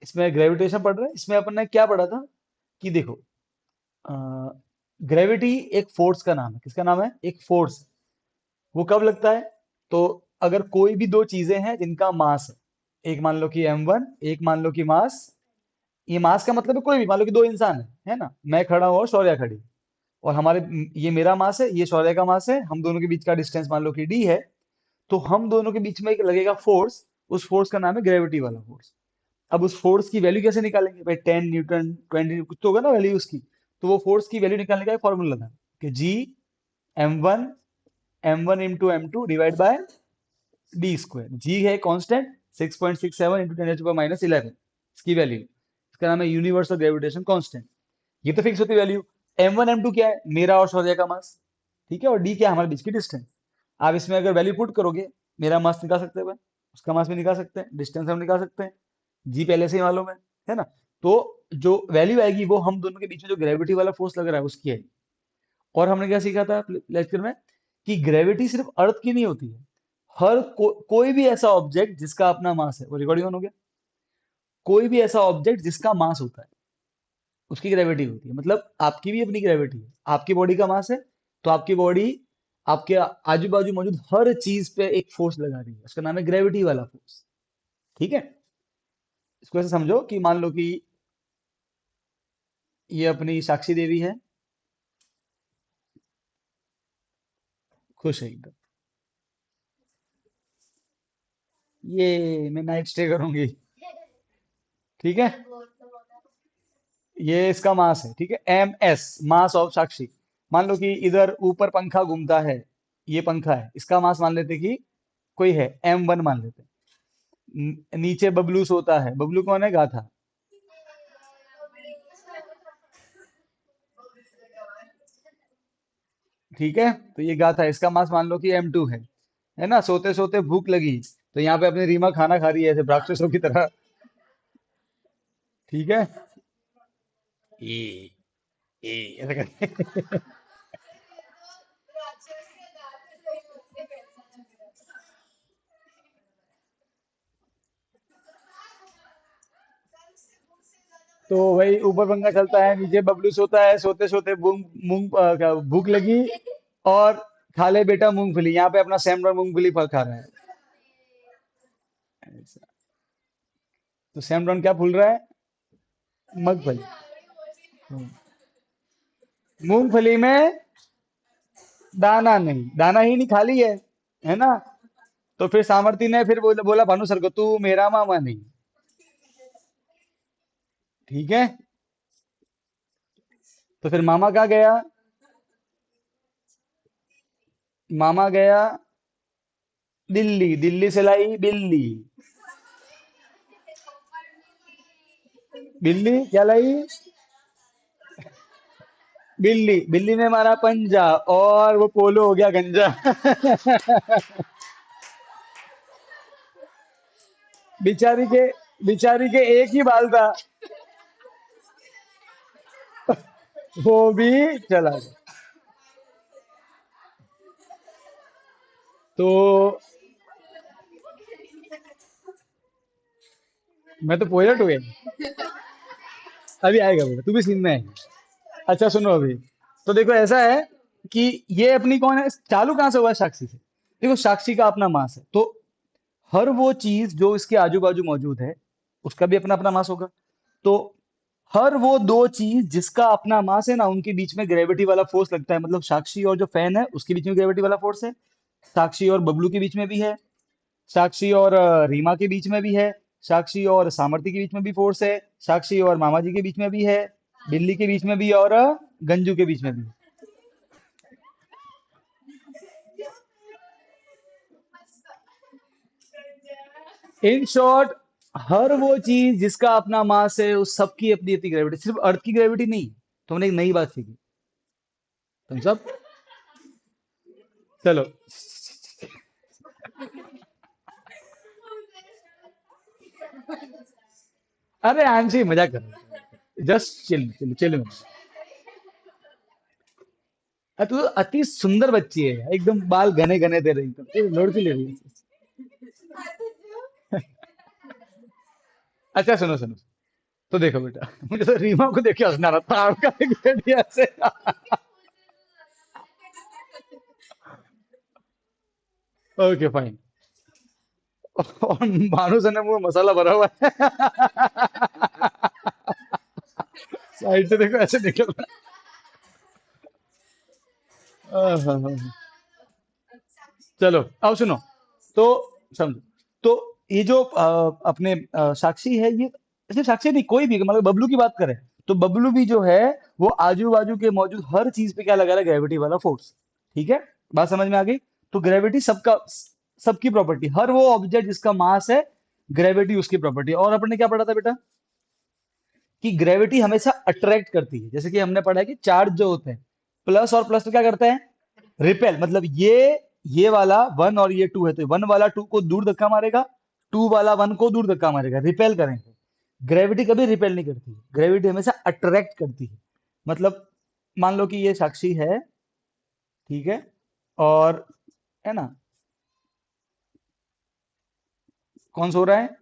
इसमें ग्रेविटेशन पढ़ रहे हैं। इसमें अपन ने क्या पढ़ा था कि देखो, ग्रेविटी एक फोर्स का नाम है। किसका नाम है? एक फोर्स। वो कब लगता है? तो अगर कोई भी दो चीजें हैं जिनका मास है, एक मान लो कि m1, एक मान लो कि मास। ये मास का मतलब है कोई भी, मान लो कि दो इंसान है ना, मैं खड़ा हूं और शौर्या खड़ी, और हमारे, ये मेरा मास है, ये शौर्य का मास है, हम दोनों के बीच का डिस्टेंस मान लो कि d है। तो हम दोनों के बीच में एक लगेगा फोर्स, उस फोर्स का नाम है ग्रेविटी वाला फोर्स। अब उस फोर्स की वैल्यू कैसे निकालेंगे भाई? 10 न्यूटन, 20, कुछ तो होगा ना वैल्यू उसकी। तो वो फोर्स की वैल्यू निकालने का एक फॉर्मूला था कि G m1 into m2 divide by D square. G है कांस्टेंट, 6.67 इंटू 10⁻11 इसकी वैल्यू। इसका नाम है यूनिवर्सल ग्रेविटेशन कांस्टेंट। ये तो फिक्स होती वैल्यू। m1 m2 क्या है? मेरा और शौर्य का मास। ठीक है, और डी क्या है? हमारे बीच की डिस्टेंस। आप इसमें अगर वैल्यू पुट करोगे, मेरा मास निकाल सकते हैं, उसका मास भी निकाल सकते हैं, डिस्टेंस हम निकाल सकते हैं, जी पहले से ही मालूम है ना। तो जो वैल्यू आएगी वो हम दोनों के बीच में जो ग्रेविटी वाला फोर्स लग रहा है उसकी है। और हमने क्या सीखा था लेक्चर में कि ग्रेविटी सिर्फ अर्थ की नहीं होती है। कोई भी ऐसा ऑब्जेक्ट जिसका अपना मास है, वो रिकॉर्डिंग ऑन हो गया, कोई भी ऐसा ऑब्जेक्ट जिसका मास होता है उसकी ग्रेविटी होती है। मतलब आपकी भी अपनी ग्रेविटी है, आपकी बॉडी का मास है, तो आपकी बॉडी आपके आजू बाजू मौजूद हर चीज पे एक फोर्स लगा रही है, उसका नाम है ग्रेविटी वाला फोर्स। ठीक है, इसको ऐसे समझो कि मान लो कि ये अपनी साक्षी देवी है, खुश है एकदम, ये मैं नाइट स्टे करूंगी। ठीक है, ये इसका मास है। ठीक है, ms, मास ऑफ साक्षी। मान लो कि इधर ऊपर पंखा घूमता है, ये पंखा है, इसका मास मान लेते कि कोई है, m1 मान लेते। नीचे बबलू सोता है, बबलू कौन है? गाथा। ठीक है, तो ये गाथा है, इसका मास मान लो कि m2 है ना। सोते सोते भूख लगी, तो यहाँ पे अपनी रीमा खाना खा रही है ऐसे राक्षसों की तरह। ठीक है, ए ए ऐसा करके। तो भाई ऊपर पंखा चलता है, नीचे बबलू सोता है, सोते सोते मूंग मूंग क्या भूख लगी, और खा ले बेटा मूंगफली। यहाँ पे अपना सैम मूंगफली फल खा रहा है ऐसा। तो सैम क्या फूल रहा है? मगफली। हम्म। मूंगफली में दाना नहीं, दाना ही नहीं, खाली है ना। तो फिर सामर्थी ने फिर बोला बोला भानु सर को, तू मेरा मामा नहीं। ठीक है, तो फिर मामा कहाँ गया? मामा गया दिल्ली, दिल्ली से लाई बिल्ली। बिल्ली क्या लाई? बिल्ली, बिल्ली ने मारा पंजा, और वो पोलो हो गया गंजा। बिचारी के बिचारी के एक ही बाल था, वो भी चला गया। तो मैं तो पोएट हुए, अभी आएगा बेटा, तू भी सीन में है। अच्छा सुनो अभी। तो देखो ऐसा है कि ये अपनी कौन है, चालू कहां से हुआ है? साक्षी से। देखो साक्षी का अपना मास है, तो हर वो चीज जो इसके आजू बाजू मौजूद है उसका भी अपना अपना मास होगा। तो हर वो दो चीज जिसका अपना मास है ना, उनके बीच में ग्रेविटी वाला फोर्स लगता है। मतलब साक्षी और जो फैन है उसके बीच में ग्रेविटी वाला फोर्स है, साक्षी और बबलू के बीच में भी है, साक्षी और रीमा के बीच में भी है, साक्षी और सामर्थ्य के बीच में भी फोर्स है, साक्षी और मामा जी के बीच में भी है, बिल्ली के बीच में भी, और गंजू के बीच में भी। इन शॉर्ट, हर वो चीज जिसका अपना मास है उस सबकी अपनी अपनी ग्रेविटी, सिर्फ अर्थ की ग्रेविटी नहीं। तो हमने एक नई बात सीखी, तुम सब। चलो, अरे आंशी मजाक कर रहा हूँ, जस्ट चिल चिल चिल में। तू अति सुंदर बच्ची है, एकदम बाल घने घने दे रही, एकदम लोड़ती ले रही है। अच्छा सुनो सुनो, तो देखो बेटा, मुझे तो रीमा को देख के हंसना रहा था आपका एक आइडिया से। Okay fine. और भानु सर ने मुंह में मसाला भरा हुआ है। साइड से देखो ऐसे निकल रहा है। चलो अब सुनो। तो समझो। तो ये जो अपने साक्षी है, ये सिर्फ साक्षी नहीं, कोई भी मतलब बबलू की बात करें, तो बबलू भी जो है वो आजू बाजू के मौजूद हर चीज पे क्या लगा रहा है, ग्रेविटी वाला फोर्स। ठीक है, बात समझ में आ गई। तो ग्रेविटी सबका, सबकी प्रॉपर्टी, हर वो ऑब्जेक्ट जिसका मास है, ग्रेविटी उसकी प्रॉपर्टी। और अपन ने क्या पढ़ा था बेटा, कि ग्रेविटी हमेशा अट्रैक्ट करती है। जैसे कि हमने पढ़ा है कि चार्ज जो होते हैं, प्लस और प्लस तो क्या करते हैं, रिपेल। मतलब ये वाला वन और ये टू है, तो वन वाला टू को दूर धक्का मारेगा, टू वाला वन को दूर धक्का मारेगा, रिपेल करेंगे। ग्रेविटी कभी रिपेल नहीं करती, ग्रेविटी हमेशा अट्रैक्ट करती है। मतलब मान लो कि ये साक्षी है, ठीक है, और है ना, कौन सो रहा है,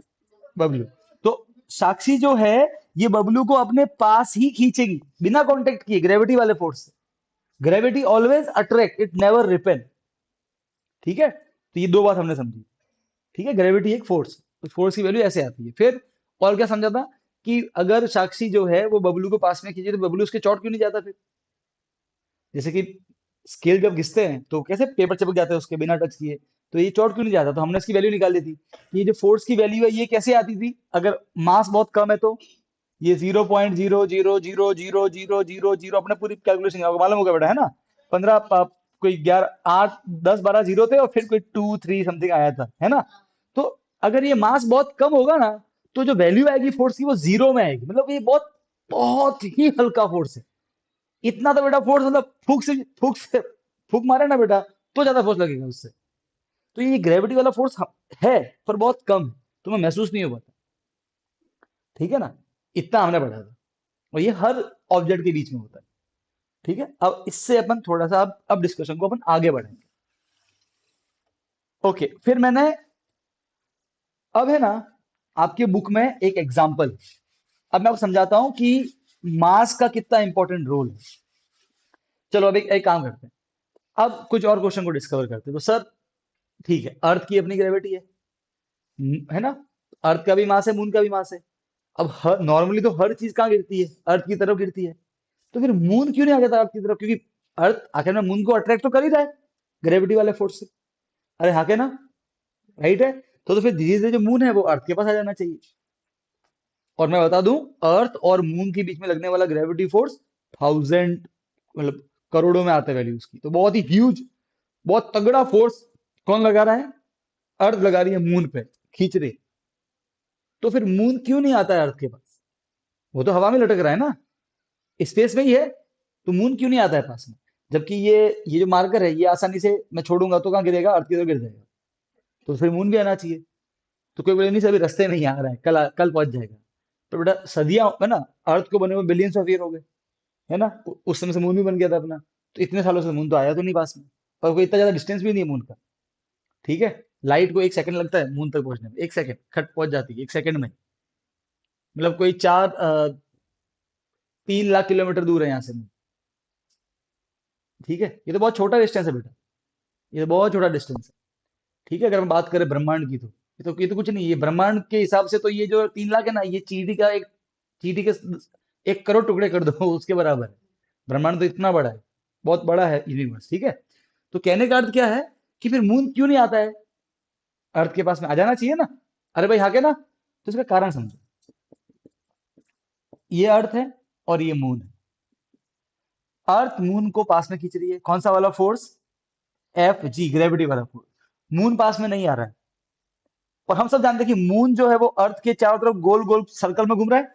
बबलू। तो साक्षी जो है, ये बबलू को अपने पास ही खींचेगी बिना कांटेक्ट किए, ग्रेविटी वाले फोर्स से। Gravity always attract, it never repel. ठीक है, तो ये दो बात हमने समझी। ठीक है, ग्रेविटी एक फोर्स, तो फोर्स की वैल्यू ऐसे आती है। फिर और क्या समझा था, कि अगर साक्षी जो है वो बबलू को पास में खींचे, तो बबलू उसके चोट क्यों नहीं जाता फिर। जैसे कि स्केल जब घिसते हैं तो कैसे पेपर चिपक जाते हैं उसके बिना टच किए, तो ये चोट क्यों नहीं जाता, तो हमने इसकी वैल्यू निकाल दी थी। कि ये जो फोर्स की वैल्यू है ये कैसे आती थी, अगर मास बहुत कम है तो ये 0.0000000, अपने पूरी कैलकुलेशन आपको मालूम होगा बेटा, है ना। 15 कोई 11 8 10 12 जीरो थे, और फिर कोई 2 3 समथिंग आया था, है ना। तो अगर ये मास बहुत कम होगा ना, तो जो वैल्यू आएगी फोर्स की वो जीरो में आएगी। मतलब ये बहुत बहुत ही हल्का फोर्स है। इतना तो बेटा फोर्स, मतलब फूक से फूक मारे ना बेटा, तो ज्यादा फोर्स लगेगा उससे। तो ये ग्रेविटी वाला फोर्स है, पर बहुत कम है, तुम्हें महसूस नहीं हो पाता। ठीक है ना, इतना हमने पढ़ा था। और ये हर ऑब्जेक्ट के बीच में होता है। ठीक है, अब इससे अपन थोड़ा सा अब डिस्कशन को अपन आगे बढ़ेंगे। ओके, फिर मैंने, अब है ना, आपके बुक में एक एग्जाम्पल, अब मैं आपको समझाता हूं कि मास का कितना इंपॉर्टेंट रोल है। चलो अब एक काम करते हैं, अब कुछ और क्वेश्चन को डिस्कवर करते हैं। तो सर ठीक है, अर्थ की अपनी ग्रेविटी है ना, अर्थ का भी मास है, मून का भी मास है। अब नॉर्मली तो हर चीज कहाँ गिरती है, अर्थ की तरफ गिरती है। तो फिर मून क्यों नहीं आ जाता अर्थ की तरफ, क्योंकि अर्थ आखिर में मून को अट्रैक्ट तो कर ही रहा है ग्रेविटी वाले फोर्स से। अरे हाँ के ना, राइट है। तो फिर धीरे धीरे जो मून है वो अर्थ के पास आ जाना चाहिए। और मैं बता दूं, अर्थ और मून के बीच में लगने वाला ग्रेविटी फोर्स 1000, मतलब करोड़ों में आता है वैल्यू उसकी। तो बहुत ही ह्यूज, बहुत तगड़ा फोर्स कौन लगा रहा है, अर्थ लगा रही है मून पे, खींच रही है। तो फिर मून क्यों नहीं आता है अर्थ के पास, वो तो हवा में लटक रहा है ना, स्पेस में ही है। तो मून क्यों नहीं आता है पास में, जबकि ये जो मार्कर है, ये आसानी से मैं छोड़ूंगा तो कहाँ गिरेगा, अर्थ की तरफ गिर जाएगा। तो फिर मून भी आना चाहिए। तो कोई बोले नहीं सर अभी रास्ते में ही आ रहा है, कल पहुंच जाएगा। तो बेटा सदियां है ना, अर्थ को बने हुए बिलियंस ऑफ ईयर हो गए, है ना। उस समय से मून भी बन गया था अपना। तो इतने सालों से मून तो आया तो नहीं पास में, और कोई इतना ज्यादा डिस्टेंस भी नहीं है मून का। ठीक है, लाइट को 1 सेकंड लगता है मून तक पहुंचने में, 1 सेकंड खट पहुंच जाती है 1 सेकंड में। मतलब कोई 3 लाख किलोमीटर दूर है यहाँ से मून। ठीक है, ये तो बहुत छोटा डिस्टेंस है बेटा, ये तो बहुत छोटा डिस्टेंस है। ठीक है, अगर हम बात करें ब्रह्मांड की, तो ये तो कुछ नहीं, ये ब्रह्मांड के हिसाब से तो ये जो 3 लाख है ना, ये चींटी के 1 करोड़ टुकड़े कर दो उसके बराबर है। ब्रह्मांड तो इतना बड़ा है, बहुत बड़ा है यूनिवर्स। ठीक है, तो कहने का अर्थ क्या है, कि फिर मून क्यों नहीं आता है, अर्थ के पास में आ जाना चाहिए ना। अरे भाई हाँ के ना, तो इसका कारण समझो। ये अर्थ है और ये मून है। अर्थ मून को पास में खींच रही है, कौन सा वाला फोर्स, एफ जी, ग्रेविटी वाला फोर्स। मून पास में नहीं आ रहा है। और हम सब जानते हैं कि मून जो है वो अर्थ के चारों तरफ गोल गोल सर्कल में घूम रहा है,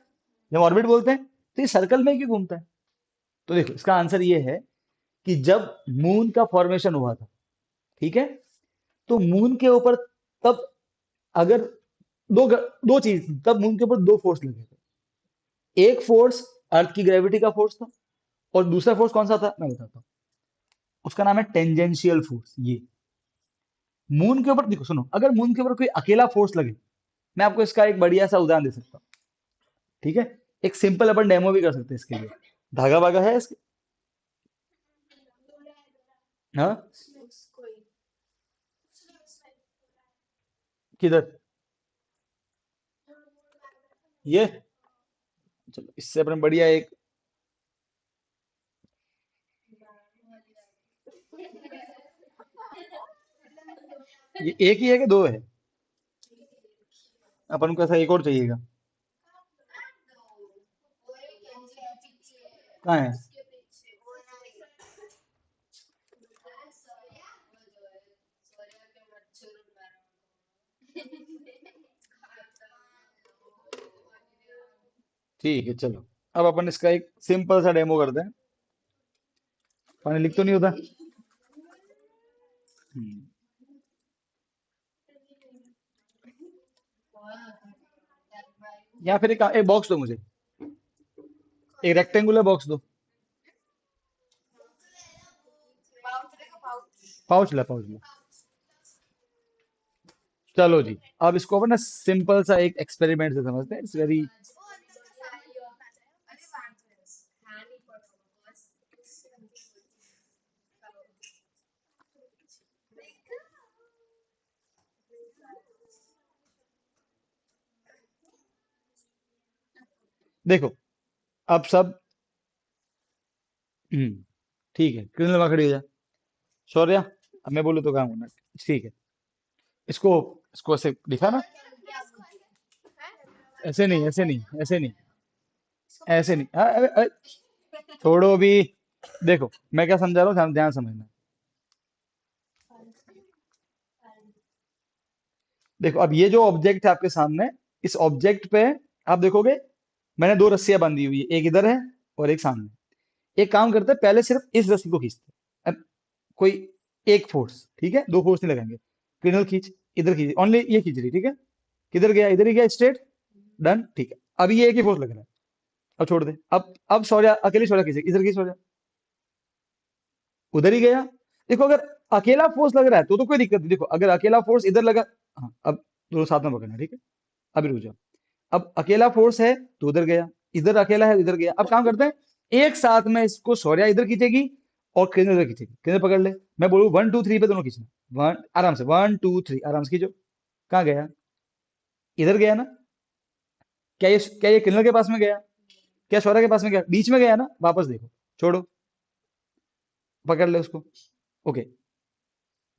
जब ऑर्बिट बोलते हैं। तो ये सर्कल में क्यों घूमता है, तो देखो इसका आंसर ये है, कि जब मून का फॉर्मेशन हुआ था, ठीक है, तो मून के ऊपर, तब अगर दो चीज थी, तब मून के ऊपर दो फोर्स लगे थे। एक फोर्स अर्थ की ग्रेविटी का फोर्स था, और दूसरा फोर्स कौन सा था मैं बताता हूँ, उसका नाम है टेंजेंशियल फोर्स। ये मून के ऊपर देखो, सुनो, अगर मून के ऊपर कोई अकेला फोर्स लगे, मैं आपको इसका एक बढ़िया सा उदाहरण दे सकता हूँ। ठीक है, एक सिंपल अपन डेमो भी कर सकते हैं इसके लिए। धागा वागा है इसके? हाँ, किधर? ये चलो, इससे अपन बढ़िया एक, ये एक ही है कि दो है? अपन को ऐसा एक और चाहिएगा। कहाँ है? ठीक है चलो, अब अपन इसका एक सिंपल सा डेमो करते हैं। पानी लीक तो नहीं होता? हम्म, या फिर एक बॉक्स दो मुझे, एक रेक्टेंगुलर बॉक्स दो। पाउच ला, पाउच ला। चलो जी, अब इसको अपन ना सिंपल सा एक एक्सपेरिमेंट से समझते हैं। इट्स वेरी, देखो अब सब, हम्म, ठीक है, क्रिमिनल वहां खड़ी हो जा। शौर्या, अब मैं बोलूँ तो काम होना। ठीक है, इसको इसको ऐसे दिखा ना, ऐसे नहीं, ऐसे नहीं, ऐसे नहीं, ऐसे नहीं, छोड़ो भी। देखो मैं क्या समझा रहा हूँ, ध्यान ध्यान समझना। देखो अब ये जो ऑब्जेक्ट है आपके सामने, इस ऑब्जेक्ट पे आप देखोगे मैंने दो रस्सियां बांधी हुई है, एक इधर है और एक सामने। एक काम करते हैं, पहले सिर्फ इस रस्सी को खींचते हैं। अब कोई एक फोर्स, ठीक है, दो फोर्स नहीं लगाएंगे। क्रिनल खींच, इधर खींच, ओनली ये खींच रही, ठीक है। किधर गया? इधर ही गया, स्ट्रेट, डन, ठीक है। अब ये एक ही फोर्स लग रहा है, अब छोड़ दे। अब सौर्या अकेली, सौर्या खींचे, इधर की सौर्या, उधर ही गया। देखो अगर अकेला फोर्स लग रहा है तो कोई दिक्कत नहीं। देखो अगर अकेला फोर्स इधर लगा, हाँ, अब दोनों साथ में पकड़ना, ठीक है। अभी रुक जाओ। अब अकेला फोर्स है तो उधर गया, इधर अकेला है इधर गया। अब काम करते हैं, एक साथ में इसको सौर्या इधर खींचेगी और केंद्र इधर खींचेगी। केंद्र पकड़ ले, मैं बोलूँ 1 2 3 पे दोनों खींचना। वन, आराम से 1 2 3, आराम से खींचो। कहाँ गया? इधर गया ना? क्या ये किन्नर के पास में गया? क्या सौर्या के पास में गया? बीच में गया ना? वापस देखो, छोड़ो, पकड़ ले उसको। ओके,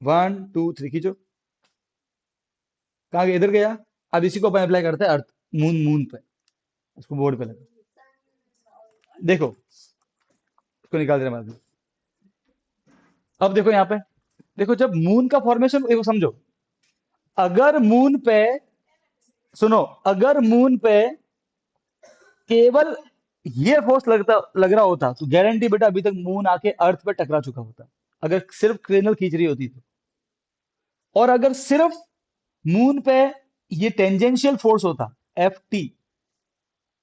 1 2 3 खींचो। कहाँ गया? इधर गया। अब इसी को अपन अप्लाई करते हैं अर्थ, मून, मून पे। उसको बोर्ड पे लगा, देखो उसको निकाल देना बाद में। अब देखो यहाँ पे, देखो जब मून का फॉर्मेशन, देखो समझो, अगर मून पे, सुनो, अगर मून पे केवल ये फोर्स लग रहा होता तो गारंटी बेटा अभी तक मून आके अर्थ पे टकरा चुका होता, अगर सिर्फ क्रेनल खींच रही होती तो। और अगर सिर्फ मून पे ये टेंजेंशियल फोर्स होता, Ft,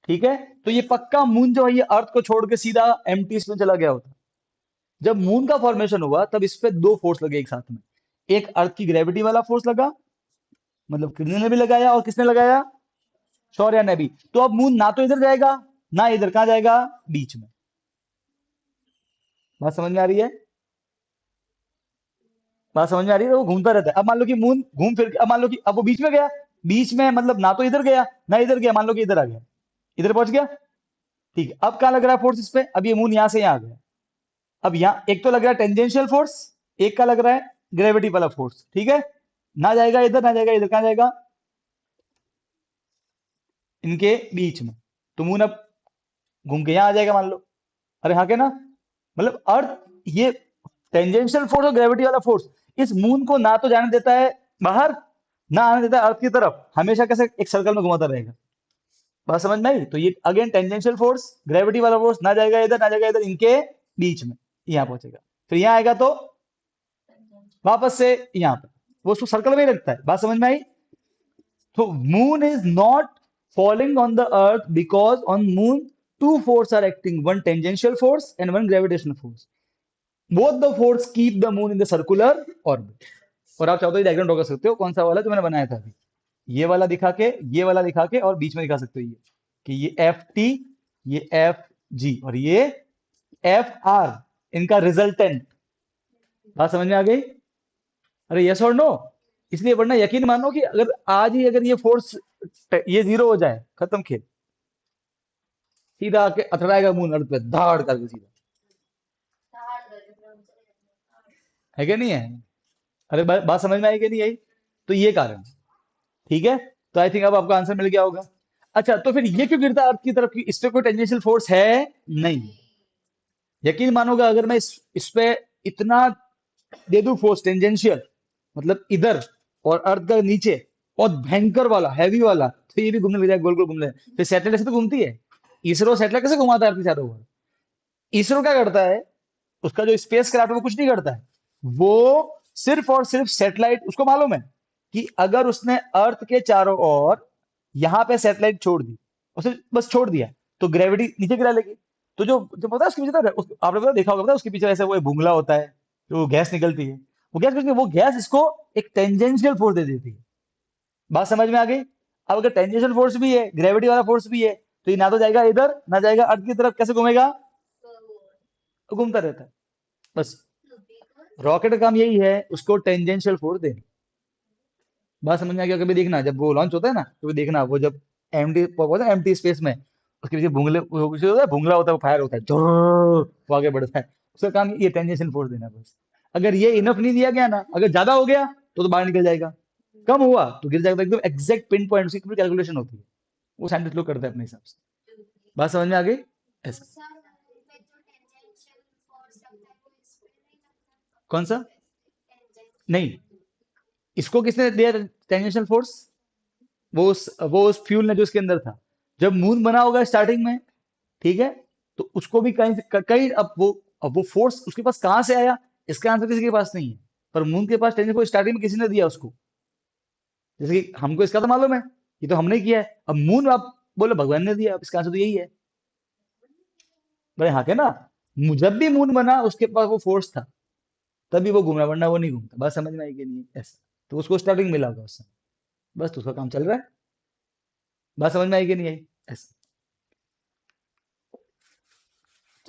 ठीक है, तो ये पक्का मून जो है ये अर्थ को छोड़ के सीधा एम्प्टी स्पेस में चला गया होता। जब मून का फॉर्मेशन हुआ तब इस पे दो फोर्स लगे एक साथ में। एक अर्थ की ग्रेविटी वाला फोर्स लगा, मतलब किरण ने भी लगाया, और किसने लगाया? शौर्य ने भी। तो अब मून ना तो इधर जाएगा ना इधर, कहां जाएगा? बीच में। बात समझ में आ रही है? बात समझ में आ रही है? तो वो घूमता रहता है। अब मान लो कि मून घूम फिर के, अब मान लो कि अब वो बीच में गया, बीच में मतलब ना तो इधर गया ना इधर गया, मान लो कि इधर आ गया, इधर पहुंच गया, ठीक है। अब कहां लग रहा है फोर्स इस पे? अब ये मून यहां से यहां आ गया। अब यहाँ एक तो लग रहा है टेंजेंशियल फोर्स, एक का लग रहा है ग्रेविटी वाला फोर्स, ठीक है। ना जाएगा इधर ना जाएगा इधर, कहां जाएगा? इनके बीच में। तो मून अब घूम के यहां आ जाएगा मान लो। अरे हाँ के ना, मतलब अर्थ, ये टेंजेंशियल फोर्स और ग्रेविटी वाला फोर्स इस मून को ना तो जाने देता है बाहर, ना आने देता है अर्थ की तरफ, हमेशा कैसे एक सर्कल में घुमाता रहेगा। बात समझ में आई? तो ये अगेन टेंजेंशियल फोर्स, ग्रेविटी वाला फोर्स, ना जाएगा इधर ना जाएगा इधर, इनके बीच में यहां पहुंचेगा। फिर यहां आएगा तो वापस से यहां पर, वो उसको सर्कल में ही रखता है। बात समझ में आई? तो moon is not falling on the earth because on moon two forces are acting, one tangential force and one gravitational force. Both the force keep the moon in the circular orbit. और आप चाहो तो ये diagram draw कर सकते हो, कौन सा वाला जो मैंने बनाया था अभी, ये वाला दिखा के, ये वाला दिखा के, और बीच में दिखा सकते हो ये, कि ये एफ टी, ये एफ जी और ये एफ आर, इनका रिजल्टेंट। बात समझ में आ गई? अरे यस और नो? इसलिए वरना यकीन मानो कि अगर आज ही अगर ये फोर्स ये जीरो हो जाए, खत्म खेल। सीधा आके अथड़ाएगा मून अर्थ पे धाड़ करके सीधा। है क्या नहीं है? अरे बात समझ में आई कि नहीं आई? तो ये कारण है। ठीक है, तो आई थिंक अब आपको आंसर मिल गया होगा। अच्छा, तो फिर ये क्यों गिरता है अर्थ की तरफ? की इस पे कोई टेंजेंशियल फोर्स है नहीं। यकीन मानोगा, अगर मैं इस पे इतना दे दूं फोर्स टेंजेंशियल, मतलब इधर और अर्थ का नीचे, और भयंकर वाला हैवी वाला, तो ये भी घूमने लग जाएगा, गोल गोल घूमने लगेगा। फिर सैटेलाइट ऐसे तो घूमती है। इसरो सैटेलाइट कैसे घुमाता है अर्थ के चारों ओर? इसरो क्या करता है, उसका जो स्पेस क्राफ्ट है वो कुछ नहीं करता है। वो सिर्फ और सिर्फ सैटेलाइट, उसको मालूम है कि अगर उसने अर्थ के चारों ओर यहां पे सैटेलाइट छोड़ दी, उसे बस छोड़ दिया, तो ग्रेविटी नीचे गिरा लेगी। तो जो जो पता है उसके पीछे आपने पता देखा होगा, पता है उसके पीछे ऐसे वो भूंगला होता है, जो गैस निकलती है। वो गैस कुछ नहीं, वो गैस इसको एक टेंजेंशियल फोर्स दे देती है। बात समझ में आ गई? अब अगर टेंजेंशियल फोर्स भी है, ग्रेविटी वाला फोर्स भी है, तो ये ना तो जाएगा इधर ना जाएगा अर्थ की तरफ, कैसे घूमेगा? तो घूमता रहता है बस। रॉकेट का काम यही है, उसको टेंजेंशियल फोर्स देना। बात समझ में आ गया? कभी देखना जब वो लॉन्च होता है ना, कभी देखना वो जब एम्प्टी स्पेस में उसके पीछे भूंगले वो कुछ होता है, भूंगला होता है, वो फायर होता है, जोर वो आगे बढ़ता है। उसका काम ये टेंजेंशियल फोर्स देना बस। अगर ये इनफ नहीं दिया गया ना, अगर ज्यादा हो गया तो बाहर निकल जाएगा, कम हुआ तो गिर जाएगा। तो एकदम एग्जैक्ट पिन पॉइंट उसकी पूरी कैलकुलेशन होती है, वो साइंटिस्ट लोग करते हैं अपने हिसाब से। बात समझ में आ गई? ऐसा। कौन सा? नहीं, इसको किसने दिया टेंजेंशियल फोर्स? वो उस फ्यूल ने जो इसके अंदर था। जब मून बना होगा स्टार्टिंग में, ठीक है, तो उसको भी कहीं अब वो फोर्स उसके पास कहां से आया, इसका आंसर किसी के पास नहीं है। पर मून के पास टेंजेंशियल फोर्स स्टार्टिंग में किसी ने दिया उसको। जैसे कि हमको इसका तो मालूम है, ये तो हमने किया है। अब मून आप बोलो भगवान ने दिया, अब इसका आंसर तो यही है। बड़े हाँ के ना, जब भी मून बना उसके पास वो फोर्स था, तभी वो घूमा, वरना वो नहीं घूमता। बात समझ में आई कि नहीं? ऐसा। तो उसको स्टार्टिंग मिला होगा उससे, बस तो उसका काम चल रहा है। बात समझ में आई कि नहीं आई? ऐसा।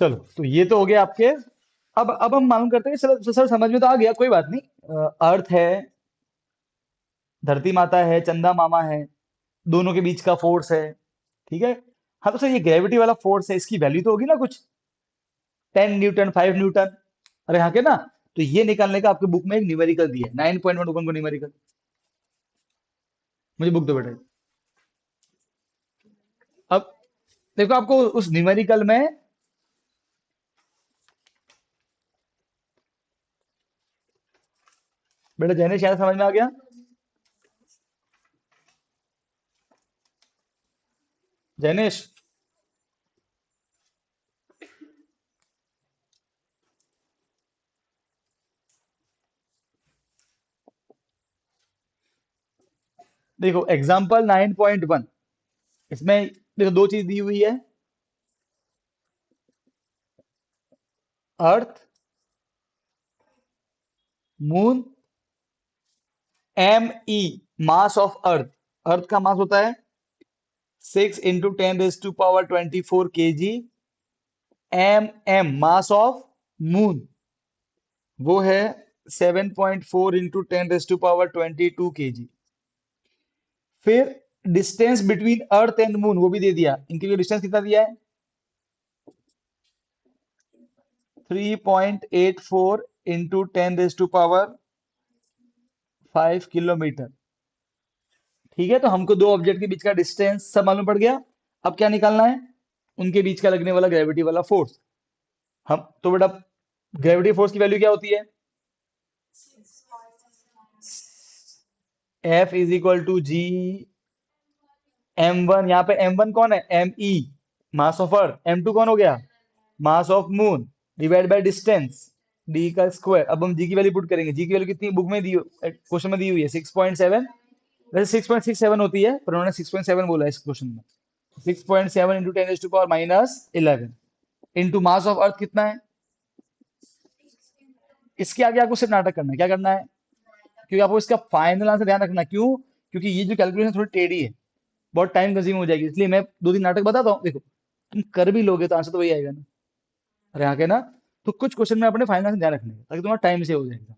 चलो, तो ये तो हो गया आपके। अब हम मालूम करते हैं कि सर सर समझ में तो आ गया, कोई बात नहीं। अर्थ है, धरती माता है, चंदा मामा है, दोनों के बीच का फोर्स है। ठीक है। हाँ, तो सर ये ग्रेविटी वाला फोर्स है, इसकी वैल्यू तो होगी ना कुछ, 10 न्यूटन, 5 न्यूटन। अरे हाँ के ना? तो ये निकालने का आपके बुक में एक न्यूमेरिकल दिया है, 9.1 ओपन को न्यूमेरिकल। मुझे बुक दो बेटा। अब देखो, आपको उस न्यूमेरिकल में, बेटा जैने शायद समझ में आ गया। जैनेश, देखो एग्जाम्पल 9.1, इसमें देखो दो चीज दी हुई है, earth, moon, M E, mass of earth. Earth का मास होता है 6 × 10⁻24 kg। मास ऑफ मून वो है 7.4 × 10⁻22 kg। फिर distance between earth and moon वो भी दे दिया, इनके लिए डिस्टेंस कितना दिया है? 3.84 × 10⁻5 किलोमीटर। ठीक है, तो हमको दो ऑब्जेक्ट के बीच का डिस्टेंस सब मालूम पड़ गया। अब क्या निकालना है? उनके बीच का लगने वाला ग्रेविटी वाला फोर्स। हम तो बेटा, ग्रेविटी फोर्स की वैल्यू क्या होती है? F = G m1। यहाँ पे m1 कौन है? M E, mass of earth. m2 कौन हो गया? Mass of moon, divide by distance, D का स्क्वायर। अब हम जी की वैल्यू पुट करेंगे। जी की वैल्यू कितनी बुक में दी, क्वेश्चन में दी हुई है? 6.7। वैसे 6.67 होती है, पर उन्होंने 6.7 बोला है इस क्वेश्चन में। 6.7 × 10⁻11 इंटू मास ऑफ अर्थ कितना है? इसके आगे आपको सिर्फ नाटक करना है। क्या करना है? क्योंकि आपको इसका फाइनल आंसर ध्यान रखना है। क्यों? क्योंकि ये जो कैलकुलेशन थोड़ी टेढ़ी है। बहुत टाइम कंज्यूम हो जाएगी, इसलिए मैं दो तीन नाटक बताता हूँ। देखो तुम कर भी लोगे तो आंसर तो वही आएगा ना। अरे आगे ना, तो कुछ क्वेश्चन में अपने फाइनेंस ध्यान रखने का, ताकि तुम्हारा टाइम से हो जाएगा।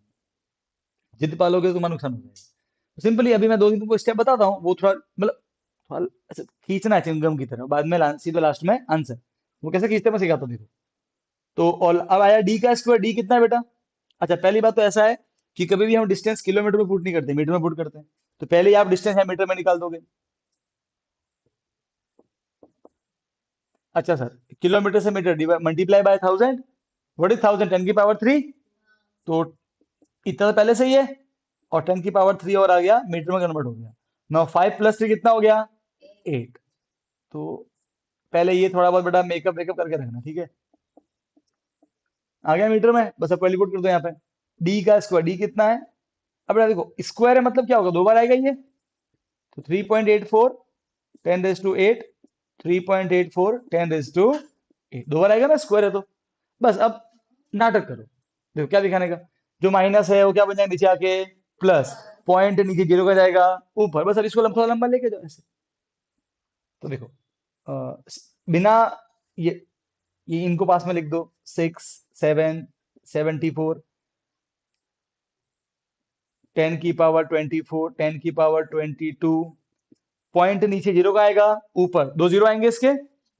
जिद पालोगे तो तुम्हारा नुकसान हो जाएगा। सिंपली अभी मैं दो दिन तुमको स्टेप बताता हूँ, वो थोड़ा मतलब थोड़ा ऐसे खींचना है चिंगम की तरह, बाद में सीधे लास्ट में आंसर। वो कैसे खींचते हैं मैं सिखाता हूँ, देखो। तो और अब आया डी का स्क्वायर, डी कितना है बेटा? अच्छा पहली बात तो ऐसा है कि कभी भी हम डिस्टेंस किलोमीटर में पुट नहीं करते, मीटर में पुट करते हैं। तो पहले ही आप डिस्टेंस है मीटर में निकाल दोगे। अच्छा सर, किलोमीटर से metre multiply by 1000, what is 1000? 10 की पावर 3। तो इतना तो पहले से ही है, और 10 की पावर 3 और आ गया, मीटर में कन्वर्ट हो गया। नाउ 5 + 3 कितना हो गया? 8। तो पहले ये थोड़ा बहुत बेटा मेकअप वेकअप करके रखना, ठीक है? आ गया मीटर में, बस अब पहली पुट कर दो यहाँ पे। डी का स्क्वायर, डी कितना है? अब बेटा देखो स्क्वायर है मतलब क्या होगा, दो बार आएगा ये। तो 3.84 10⁻8, 3.84 10⁻8, दो बार आएगा ना, स्क्वायर है तो। बस अब नाटक करो, देखो क्या दिखाने का। जो माइनस है वो क्या बन जाएगा नीचे आके, प्लस। पॉइंट नीचे जीरो का जाएगा ऊपर, बस अब इसको लंबा लंबा लेके जाओ ऐसे। तो देखो बिना ये इनको पास में लिख दो, 6 7 74, 10 की पावर 24, 10 की पावर 22। पॉइंट नीचे जीरो का आएगा, ऊपर दो जीरो आएंगे इसके,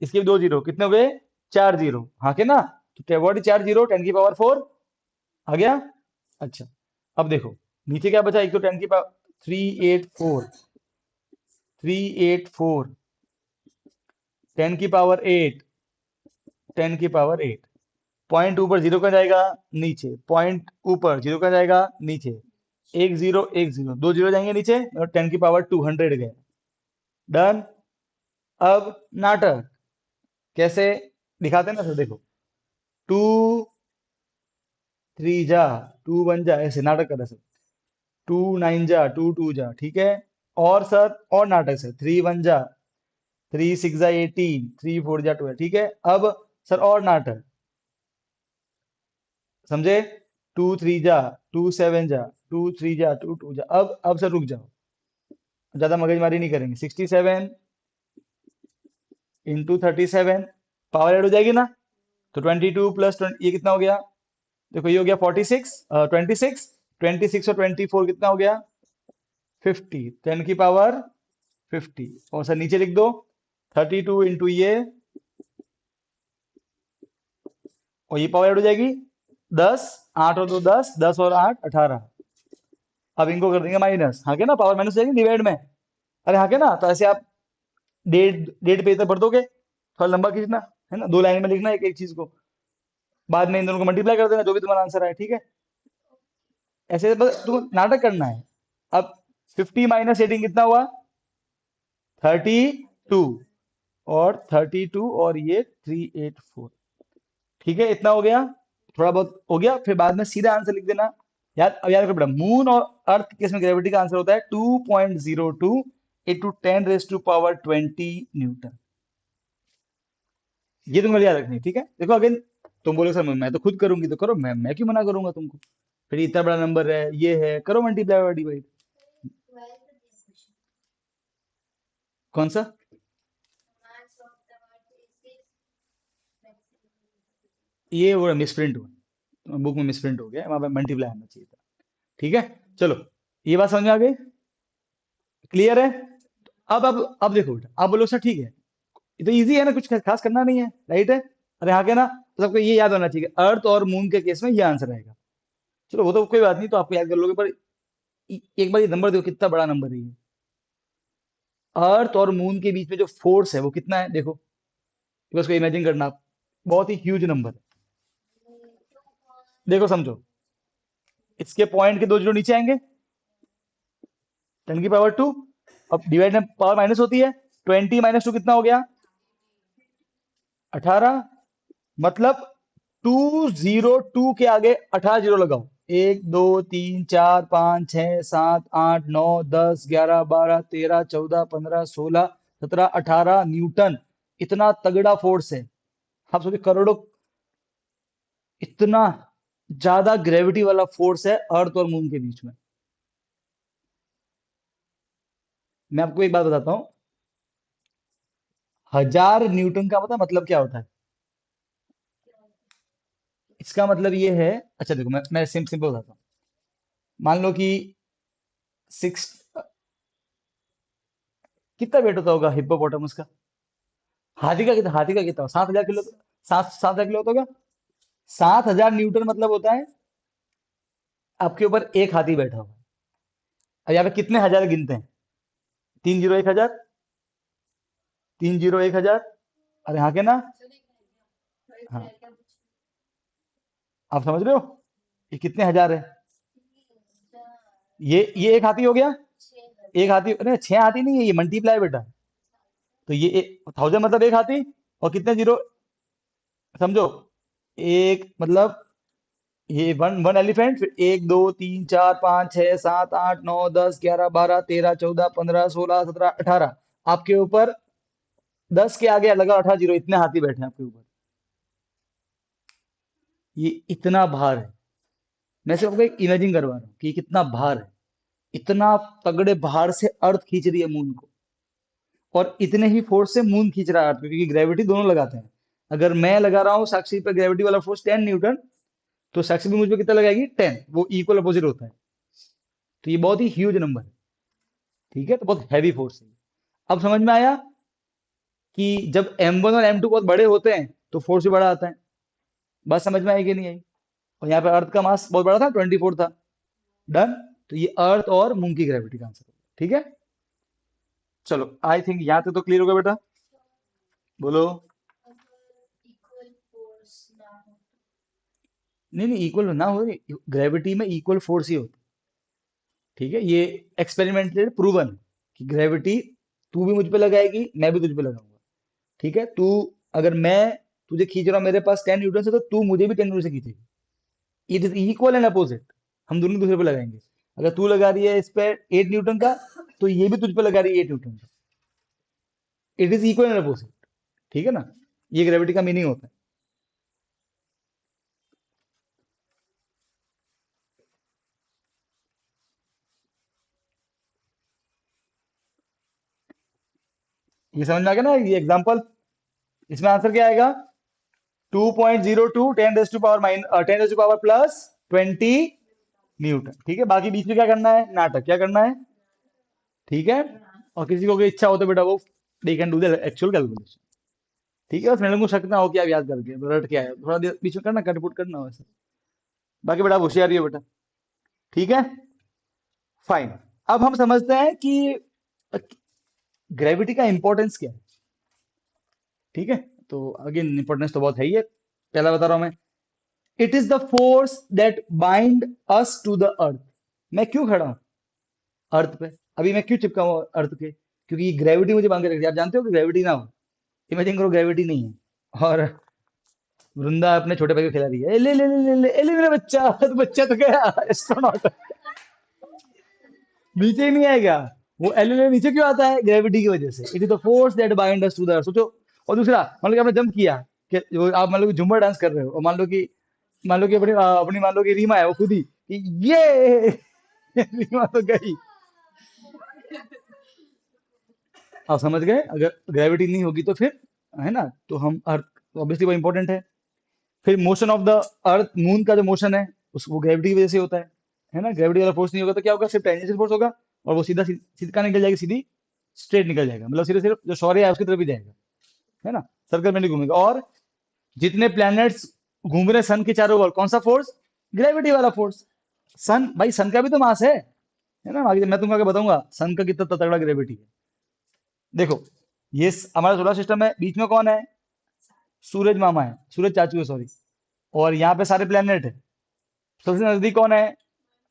इसके भी दो जीरो, कितने हुए? चार जीरो, हाँ के ना? तो व्हाट इज चार जीरो? 10 की पावर 4 आ गया। अच्छा अब देखो नीचे क्या बचा, एक तो 10 की पावर 384, 384, 10 की पावर 8, 10 की पावर 8। पॉइंट ऊपर जीरो का जाएगा नीचे, पॉइंट ऊपर जीरो का जाएगा नीचे, एक जीरो एक जीरो, दो जीरो जाएंगे नीचे, और 10 की पावर 200 गए। डन। अब नाटक कैसे दिखाते हैं ना सर, देखो। टू थ्री जा, टू वन जा, ऐसे नाटक कर रहे सर। टू नाइन जा, टू टू जा, ठीक है। और सर और नाटक सर, थ्री वन जा, थ्री सिक्स जा 18, थ्री फोर जा 12, ठीक है। अब सर और नाटक, समझे? टू थ्री जा, टू सेवन जा, टू थ्री जा, टू टू जा। अब सर रुक जाओ, ज्यादा मगजमारी नहीं करेंगे। 67 इंटू 37, पावर ऐड हो जाएगी ना? तो 22 + 20, ये कितना हो गया? देखो ये हो गया 46, 26, 26 और 24 कितना हो गया? 50, 10 की पावर 50। और सर नीचे लिख दो 32 इंटू ये, और ये पावर ऐड हो जाएगी 10, 8 और 2 10, 10 और 8 18। अब इनको कर देंगे माइनस, हाँ के ना? पावर माइनस हो जाएगी डिवाइड में। अरे हाँ के ना? तो ऐसे आप डेट डेट पेज तक भर दोगे, थोड़ा लंबा खींचना है ना, दो लाइन में लिखना एक एक चीज को, बाद में इन दोनों को मल्टीप्लाई कर देना, जो भी तुम्हारा आंसर आए, ठीक है? ऐसे बस तुम नाटक करना है। अब 50 - 18 कितना हुआ? 32। और 32 और ये 384, ठीक है, इतना हो गया। थोड़ा बहुत हो गया, फिर बाद में सीधा आंसर लिख देना। याद अब याद रखो बेटा, मून और अर्थ के केस में ग्रेविटी का आंसर होता है 2.02 इंटू 10⁻20 न्यूटन। ये तुमको याद रखनी है, ठीक है? देखो अगेन, तुम बोलो सर मैं तो खुद करूंगी, तो करो, मैं क्यों मना करूंगा तुमको? फिर इतना बड़ा नंबर है, ये है, करो मल्टीप्लाई और डिवाइड। कौन सा? ये वो मिसप्रिंट हुआ, बुक में मिसप्रिंट हो गया, वहां पे मल्टीप्लाई होना चाहिए था, ठीक है? चलो, ये बात समझ में आ गई? क्लियर है? अब देखो बेटा, अब बोलो सर ठीक है, ये तो इजी है ना, कुछ खास करना नहीं है, राइट है? अरे हाँ के ना? तो सबको ये याद होना चाहिए, अर्थ और मून के केस में ये आंसर आएगा। चलो वो तो कोई बात नहीं, तो आपको याद कर लोगे, पर एक बार ये नंबर देखो, कितना बड़ा नंबर है ये। अर्थ और मून के बीच में जो फोर्स है वो कितना है, देखो, बस को इमेजिन करना आप, बहुत ही ह्यूज नंबर है। देखो समझो, इसके पॉइंट के दो जीरो नीचे आएंगे, 10 की पावर 2। अब डिवाइड में पावर माइनस होती है, 20 - 2 कितना हो गया? 18। मतलब 202 के आगे 18 जीरो लगाओ, 1 2 3 4 5 6 7 8 9 10 11 12 13 14 15 16 17 18 इतना तगड़ा फोर्स है। आप सोचिए करोड़ों, इतना ज्यादा ग्रेविटी वाला फोर्स है अर्थ और मून के बीच में। मैं आपको एक बात बताता हूँ, 1000 न्यूटन का पता मतलब क्या होता है? इसका मतलब ये है, अच्छा देखो मैं सिंपल बताता हूँ। मान लो कि सिक्स, कितना वेट होता होगा हिप्पोपोटामस का? हाथी का कितना 7,000 किलो? 7,000 किलो होता होगा। 7,000 न्यूटन मतलब होता है आपके ऊपर एक हाथी बैठा हुआ है। अब यहाँ पे कितने हजार गिनते हैं? 3 0 1 हजार, 3 0 1 हजार। अरे हाँ के ना? हाँ, आप समझ रहे हो? ये कितने हजार है? ये एक हाथी हो गया। एक हाथी, अरे 6 हाथी नहीं है, ये मल्टीप्लाई बेटा। तो ये 1000 मतलब एक हाथी। और कितने जीरो? समझो, एक मतलब ये वन वन एलिफेंट, फिर 1 2 3 4 5 6 7 8 9 10 11 12 13 14 15 16 17 18। आपके ऊपर 10 के आगे लगा 18 जीरो, इतने हाथी बैठे हैं आपके ऊपर। ये इतना भार है। मैं सिर्फ आपको एक इमेजिन करवा रहा हूँ कि ये कितना भार है। इतना तगड़े भार से अर्थ खींच रही है मून को, और इतने ही फोर्स से मून खींच रहा है अर्थ को, क्योंकि ग्रेविटी दोनों लगाते हैं। अगर मैं लगा रहा हूँ साक्षी पे ग्रेविटी वाला फोर्स 10 न्यूटन, तो साक्षी भी मुझ पे कितना लगाएगी? 10। वो इक्वल अपोजिट होता है। तो ये बहुत ही ह्यूज नंबर है। ठीक है, तो बहुत हैवी फोर्स है। अब समझ में आया कि जब M1 और M2 बहुत बड़े होते हैं तो फोर्स भी बड़ा आता है। बात समझ में आई कि नहीं आई? और यहाँ पे अर्थ का मास बहुत बड़ा था, 24 था। डन। तो ये अर्थ और मून की ग्रेविटी का आंसर होगा। ठीक है, चलो आई थिंक यहाँ तक तो क्लियर हो गया बेटा। बोलो। नहीं नहीं, इक्वल ना हो, ग्रेविटी में इक्वल फोर्स ही होता है। ठीक है, ये एक्सपेरिमेंटेड प्रूवन कि ग्रेविटी तू भी मुझ पे लगाएगी, मैं भी तुझ पे लगाऊंगा। ठीक है, तू, अगर मैं तुझे खींच रहा हूं मेरे पास 10 न्यूटन से, तो तू मुझे भी 10 न्यूटन से खींचेगी। It is equal and opposite. हम दोनों दूसरे पे लगाएंगे। अगर तू लगा रही है इस पे 8 न्यूटन का, तो ये भी तुझ पे लगा रही है 8 न्यूटन का। It is equal and opposite. ठीक है ना? ये ग्रेविटी का मीनिंग होता है। ये समझ में आ गया ना ये एग्जांपल? इसमें आंसर क्या आएगा? 2.02 10 टू पावर +20 न्यूटन। ठीक है, बाकी बीच में क्या करना है? नाटक क्या करना है? ठीक है। और किसी को कोई इच्छा हो तो बेटा वो, they can do the actual calculation. ठीक है, उसमें लोगों को शक ना हो कि आप याद करके रट के आए हो। थोड़ा देर बीच में करना, कटपुट करना वैसे। बाकी बेटा आप होशियार ही हो बेटा। ठीक है, फाइन। अब हम समझते हैं कि ग्रेविटी का इंपॉर्टेंस क्या है। ठीक है, तो अगेन इंपॉर्टेंस तो बहुत है ही है। पहला बता रहा हूं मैं, it is the force that bind us to the earth. मैं क्यों खड़ा हूं अर्थ पे? अभी मैं क्यों चिपका हूं अर्थ के? क्योंकि ग्रेविटी मुझे बांध के रख दिया। आप जानते हो कि ग्रेविटी ना हो, इमेजिन करो ग्रेविटी नहीं है, और वृंदा अपने छोटे भाई को खिला रही है, ले ले ले ले ले ले मेरा बच्चा, तो बच्चा तो गया एस्ट्रोनॉट, नीचे ही नहीं आएगा। वो एल नीचे क्यों आता है? ग्रेविटी की वजह से। It is the force that bind us to the earth. सोचो। और दूसरा, मान लो कि आपने जंप किया, कि आप मान लो कि झूमर डांस कर रहे हो, और मान लो कि अपनी मान लो कि रीमा है वो खुद ही कि ये रीमा तो गई। आप समझ गए? अगर ग्रेविटी नहीं होगी तो फिर, है ना, तो हम अर्थ, ऑब्वियसली वो इंपॉर्टेंट है। फिर motion of the earth, moon का जो मोशन है उस वो ग्रेविटी की वजह से होता है ना? ग्रेविटी वाला फोर्स नहीं होगा तो क्या होगा? सिर्फ टेंजेंशियल फोर्स होगा, और वो सीधा सीधा निकल जाएगी, सीधी स्ट्रेट निकल जाएगा, मतलब सीधे सिर्फ जो सौर्य है उसकी तरफ ही जाएगा। है ना? सर्कल में नहीं घूमेगा। और जितने प्लैनेट्स घूम रहे सन के चारों ओर, कौन सा फोर्स? ग्रेविटी वाला फोर्स। सन भाई, सन का भी तो मास है ना? आगे मैं तुमको आगे बताऊंगा सन का कितना तगड़ा ग्रेविटी है। देखो, ये हमारा सोलर सिस्टम है, बीच में कौन है? सूरज मामा है, सूरज चाचू है, सॉरी। और यहाँ पे सारे प्लेनेट है। सबसे नजदीक कौन है?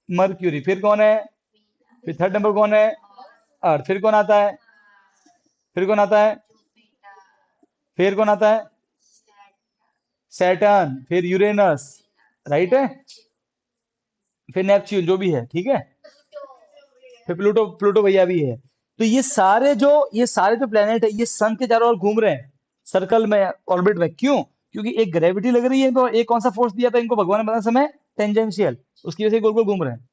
मर्क्यूरी। फिर कौन है? फिर थर्ड नंबर कौन है? अर्थ। फिर कौन आता है? फिर कौन आता है? फिर कौन आता है? सैटर्न। फिर यूरेनस। राइट है? फिर नेपच्यून, जो भी है। ठीक है, फिर प्लूटो, प्लूटो भैया भी है। तो ये सारे जो प्लेनेट है, ये सन के चारों ओर घूम रहे हैं, सर्कल में, ऑर्बिट में। क्यों? क्योंकि एक ग्रेविटी लग रही है, तो एक कौन सा फोर्स दिया था इनको भगवान ने बताने समय? टेंजेंशियल। उसकी वजह से गोल गोल घूम रहे हैं।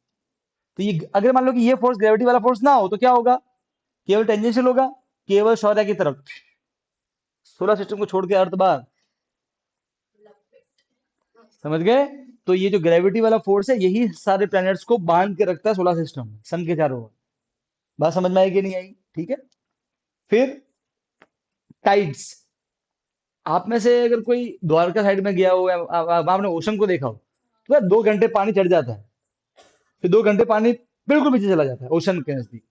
तो ये, अगर मान लो कि ये फोर्स ग्रेविटी वाला फोर्स ना हो तो क्या होगा? केवल टेंजेंशियल होगा, केवल सौर्य की तरफ। सोलर सिस्टम को छोड़ के अर्थ बाहर। समझ गए? तो ये जो ग्रेविटी वाला फोर्स है यही सारे प्लैनेट्स को बांध के रखता है सोलर सिस्टम में, सन के चारों ओर। बात समझ में आई कि नहीं आई? ठीक है। फिर टाइड्स। आप में से अगर कोई द्वारका साइड में गया हो या आपने ओशन को देखा हो, तो यार 2 घंटे पानी चढ़ जाता है, फिर 2 घंटे पानी बिल्कुल पीछे चला जाता है ओशन के नजदीक।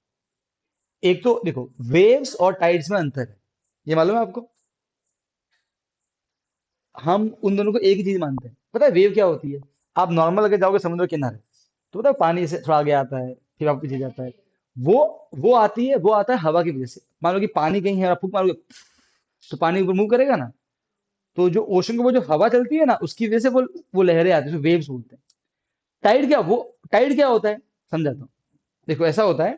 एक तो देखो, वेव्स और टाइड्स में अंतर है, ये मालूम है आपको? हम उन दोनों को एक ही चीज मानते हैं। पता है वेव क्या होती है? आप नॉर्मल अगर जाओगे समुद्र किनारे, तो पता है पानी से थोड़ा आगे आता है, फिर आप पीछे जाता है। वो वो आती है, वो आता है हवा की वजह से। मान लो कि पानी कहीं है, आप फूंक मारोगे तो पानी ऊपर मूव करेगा ना। तो जो ओशन को वो जो हवा चलती है ना, उसकी वजह से वो लहरें आती है, वेव्स बोलते हैं। टाइड क्या होता है, समझाता हूँ। देखो ऐसा होता है,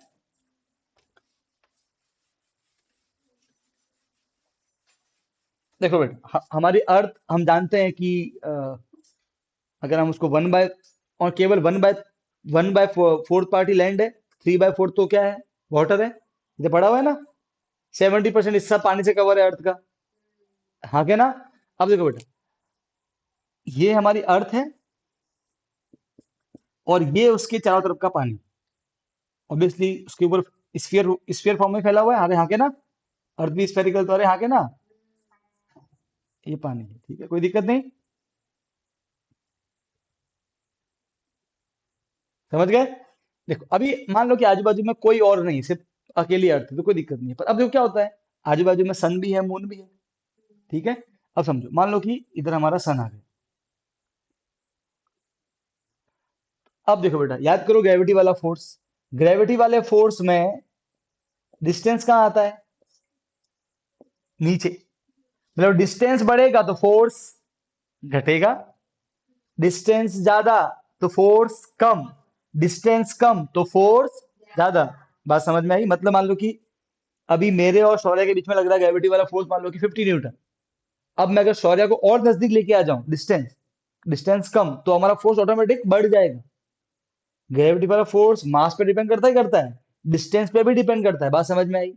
देखो बेटा, हमारी अर्थ हम जानते हैं कि अगर हम उसको 1/, और केवल 1/4 पार्टी लैंड है, 3/4 तो क्या है, वाटर है। ये पढ़ा हुआ है ना? 70% हिस्सा पानी से कवर है अर्थ का। हाँ क्या ना? अब देखो बेटा, ये हमारी अर्थ है और ये उसके चारों तरफ का पानी। ऑब्वियसली उसके ऊपर स्फीयर स्फीयर फॉर्म में फैला हुआ है, अरे हाँ के ना? अर्थ भी स्फेरिकल तो, अरे हाँ के ना? ये पानी है, ठीक है, कोई दिक्कत नहीं। समझ गए? देखो अभी मान लो कि आजू बाजू में कोई और नहीं, सिर्फ अकेली अर्थ है, तो कोई दिक्कत नहीं है। पर अब देखो क्या होता है, आजू बाजू में सन भी है, मून भी है। ठीक है। अब समझो, मान लो कि इधर हमारा सन आ गया। अब देखो बेटा, याद करो ग्रेविटी वाला फोर्स। ग्रेविटी वाले फोर्स में डिस्टेंस कहाँ आता है? नीचे। मतलब डिस्टेंस बढ़ेगा तो फोर्स घटेगा, डिस्टेंस ज्यादा तो फोर्स कम, डिस्टेंस कम तो फोर्स ज्यादा। बात समझ में आई? मतलब मान लो कि अभी मेरे और शौर्य के बीच में लग रहा है ग्रेविटी वाला फोर्स, मान लो कि 50 न्यूटन। अब मैं अगर शौर्य को और नजदीक लेके आ जाऊं, डिस्टेंस डिस्टेंस कम, तो हमारा फोर्स ऑटोमेटिक बढ़ जाएगा। ग्रेविटी वाला फोर्स मास पे डिपेंड करता ही करता है, डिस्टेंस पे भी डिपेंड करता है। बात समझ में आई?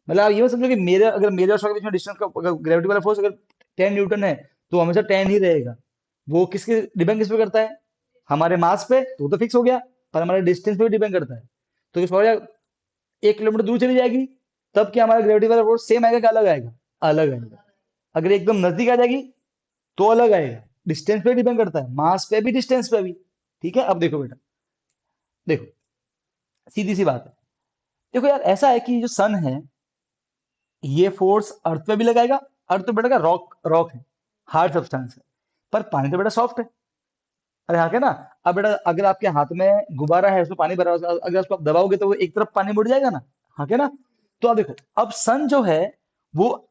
मतलब आप ये मत समझो कि मेरे अगर मेरे और शौर्य के बीच में डिस्टेंस का, अगर ग्रेविटी वाला फोर्स अगर 10 न्यूटन है, तो हमेशा 10 ही रहेगा। वो किसके डिपेंड किस पे करता है? हमारे मास पे, तो वो तो फिक्स हो गया। पर हमारे डिस्टेंस पे भी डिपेंड करता है। तो शौर्य 1 किलोमीटर दूर चली जाएगी, तब क्या हमारा ग्रेविटी वाला फोर्स सेम आएगा कि अलग आएगा? अलग आएगा। अगर एकदम नजदीक आ जाएगी तो अलग आएगा। डिस्टेंस पे डिपेंड करता है, मास पे भी, डिस्टेंस पे भी। ठीक है। अब देखो बेटा, देखो सीधी सी बात है। देखो यार, ऐसा है कि जो सन है, ये फोर्स अर्थ पे भी लगाएगा। अर्थ तो बेटा का रॉक रॉक है, हार्ड सब्सटेंस है। पर पानी तो बेटा सॉफ्ट है, अरे हाँ क्या ना? अब बेटा अगर आपके हाथ में गुब्बारा है, उसमें पानी भरा हुआ है, अगर उसको आप दबाओगे तो वो एक तरफ पानी मुड़ जाएगा ना? हाँ क्या ना? तो अब देखो, अब सन जो है वो,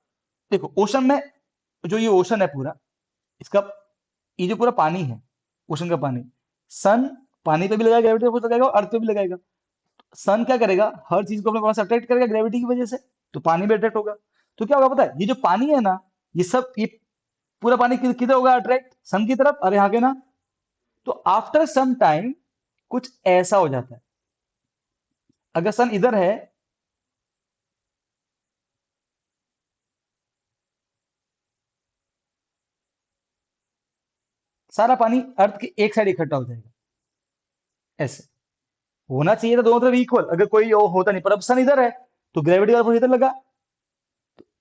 देखो ओशन में, जो ये ओशन है पूरा, इसका, ये जो पूरा पानी है, ओशन का पानी, सन पानी पे भी लगाएगा, ग्रेविटी फोर्स लगाएगा, और अर्थ पे भी लगाएगा। सन क्या करेगा, हर चीज को अपने पास अट्रैक्ट करेगा ग्रेविटी की वजह से। तो पानी भी अट्रैक्ट होगा। तो क्या होगा पता है, ये जो पानी है ना, ये पूरा पानी किधर होगा अट्रैक्ट? सन की तरफ, अरे हाँ के ना? तो आफ्टर सम टाइम कुछ ऐसा हो जाता है। अगर सन इधर है, सारा पानी अर्थ के एक साइड इकट्ठा हो जाएगा, ऐसे होना चाहिए था दोनों तरफ इक्वल, अगर कोई और होता नहीं। पर अब सन इधर है, तो ग्रेविटी वाला फोर्स इधर लगा।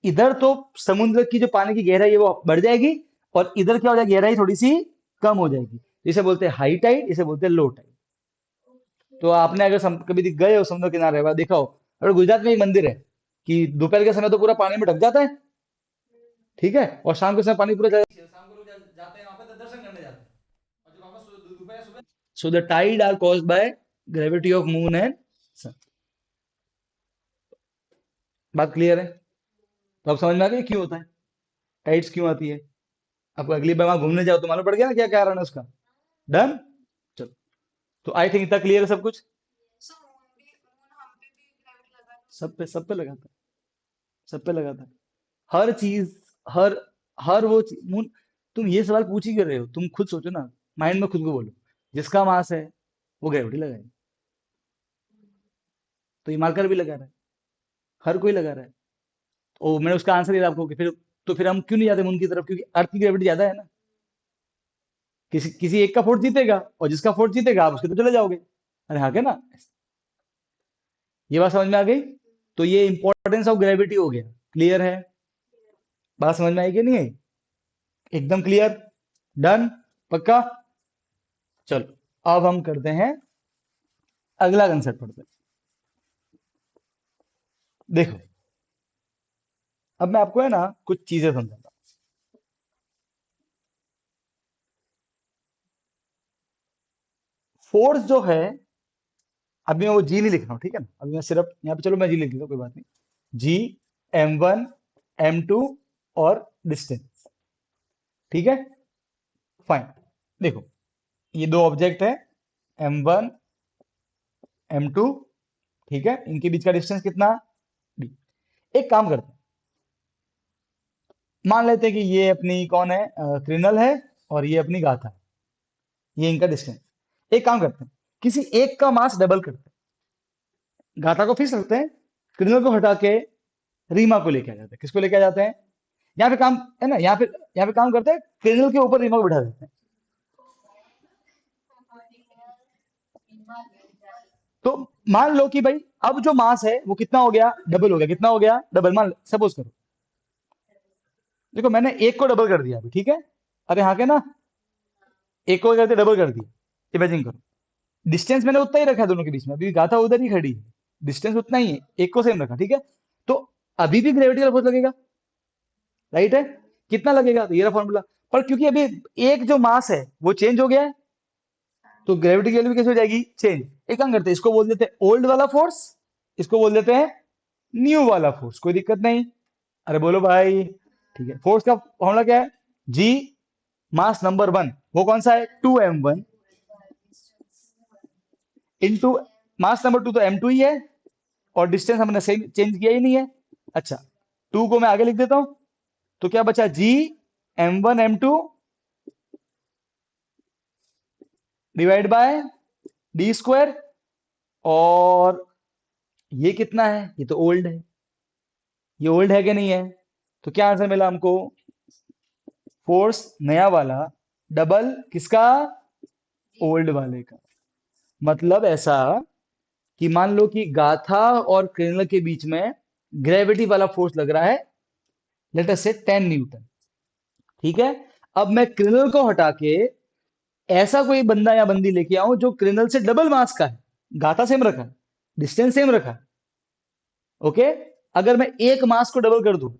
इधर तो समुद्र की जो पानी की गहराई है वो बढ़ जाएगी, और इधर क्या हो जाएगी, गहराई थोड़ी सी कम हो जाएगी। इसे बोलते हैं हाई टाइड, इसे बोलते हैं लो टाइड। तो आपने अगर कभी गए हो समुद्र किनारे, वहां देखा हो, अगर गुजरात में एक मंदिर है कि दोपहर के समय तो पूरा पानी में ढक जाता है, ठीक है, और शाम के समय पानी पूरा शाम को लोग जाते हैं वहां पे, दर्शन करने जाते हैं। और जब वापस दोपहर सुबह, so the tide are caused by gravity of moon and sun. बात क्लियर है? तो अब समझ में आ गया क्यों होता है, टाइड्स क्यों आती है। आपको अगली बार वहां घूमने जाओ तो मालूम पड़ गया ना क्या कारण है उसका। डन। चलो, तो आई थिंक इतना क्लियर है सब कुछ। सब पे लगाता है, सब पे लगाता है। हर चीज, हर हर वो चीज, तुम ये सवाल पूछ ही कर रहे हो, तुम खुद सोचो ना, माइंड में खुद को बोलो, जिसका मास है वो ग्रेविटी लगाएगा। तो ये मार्कर भी लगा रहा है, हर कोई लगा रहा है। ओ मैंने उसका आंसर दिया आपको कि फिर तो फिर हम क्यों नहीं जाते मून की तरफ, क्योंकि अर्थ की ग्रेविटी ज्यादा है ना। किसी किसी एक का फोर्स जीतेगा, और जिसका फोर्स जीतेगा आप उसके तो चले जाओगे। अरे हाँ, क्या ना, ये बात समझ में आ गई। तो ये इंपॉर्टेंस ऑफ ग्रेविटी हो गया, क्लियर है? बात समझ में आई कि नहीं आई? एकदम क्लियर, डन, पक्का। चलो अब हम करते हैं, अगला कंसेप्ट पढ़ते हैं। देखो, अब मैं आपको है ना कुछ चीजें समझाता हूँ। फोर्स जो है, अभी मैं वो जी नहीं लिख रहा हूँ, ठीक है ना, अभी मैं सिर्फ यहाँ पे, चलो मैं जी लिख देता हूँ, कोई बात नहीं। जी, M1, M2 और डिस्टेंस, ठीक है, फाइन। देखो, ये दो ऑब्जेक्ट है, M1, M2, ठीक है, इनके बीच का डिस्टेंस कितना, D। एक काम करते हैं, मान लेते हैं कि ये अपनी कौन है, क्रिनल है, और ये अपनी गाथा है, ये इनका डिस्टेंस। एक काम करते हैं, किसी एक का मास डबल करते हैं, गाथा को फिक्स रखते हैं, क्रिनल को हटा के रीमा को लेके आ जाते हैं। किसको लेके आ जाते हैं? यहाँ पे काम है ना, यहाँ पे काम करते हैं, क्रिनल के ऊपर रीमा को बिठा देते हैं। तो मान लो कि भाई अब जो मास है वो कितना हो गया, डबल हो गया, कितना हो गया, डबल। मान सपोज करो, देखो मैंने एक को डबल कर दिया अभी, ठीक है, अरे हाँ, के ना, एक को करते डबल कर दिया, इमेजिन करो। डिस्टेंस मैंने उतना ही रखा है दोनों के बीच में, अभी गाथा उधर ही खड़ी है, डिस्टेंस उतना ही है, एक को सेम रखा, ठीक है। तो अभी भी ग्रेविटी फोर्स लगेगा, राइट है? कितना लगेगा, तो ये रहा फॉर्मूला। पर क्योंकि अभी एक जो मास है वो चेंज हो गया है, तो ग्रेविटी की वैल्यू कैसे हो जाएगी, चेंज। एक काम करते हैं, इसको बोल देते हैं ओल्ड वाला फोर्स, इसको बोल देते हैं न्यू वाला फोर्स, कोई दिक्कत नहीं। अरे बोलो भाई, ठीक है। फोर्स का फॉर्मूला क्या है, जी मास नंबर वन, वो कौन सा है, 2m1, into mass number two, तो m2 ही है, और डिस्टेंस हमने सेम चेंज किया ही नहीं है। अच्छा, टू को मैं आगे लिख देता हूं, तो क्या बचा, जी m1 m2 divide by D square. और ये कितना है, ये तो ओल्ड है, ये ओल्ड है कि नहीं है? तो क्या आंसर मिला हमको, फोर्स नया वाला डबल किसका, ओल्ड वाले का। मतलब ऐसा कि मान लो कि गाथा और क्रिनल के बीच में ग्रेविटी वाला फोर्स लग रहा है, लेट अस से 10 न्यूटन, ठीक है। अब मैं क्रिनल को हटा के ऐसा कोई बंदा या बंदी लेके आऊं जो क्रिनल से डबल मास का है, गाथा सेम रखा है, डिस्टेंस सेम रखा है, ओके। अगर मैं एक मास को डबल कर दूं,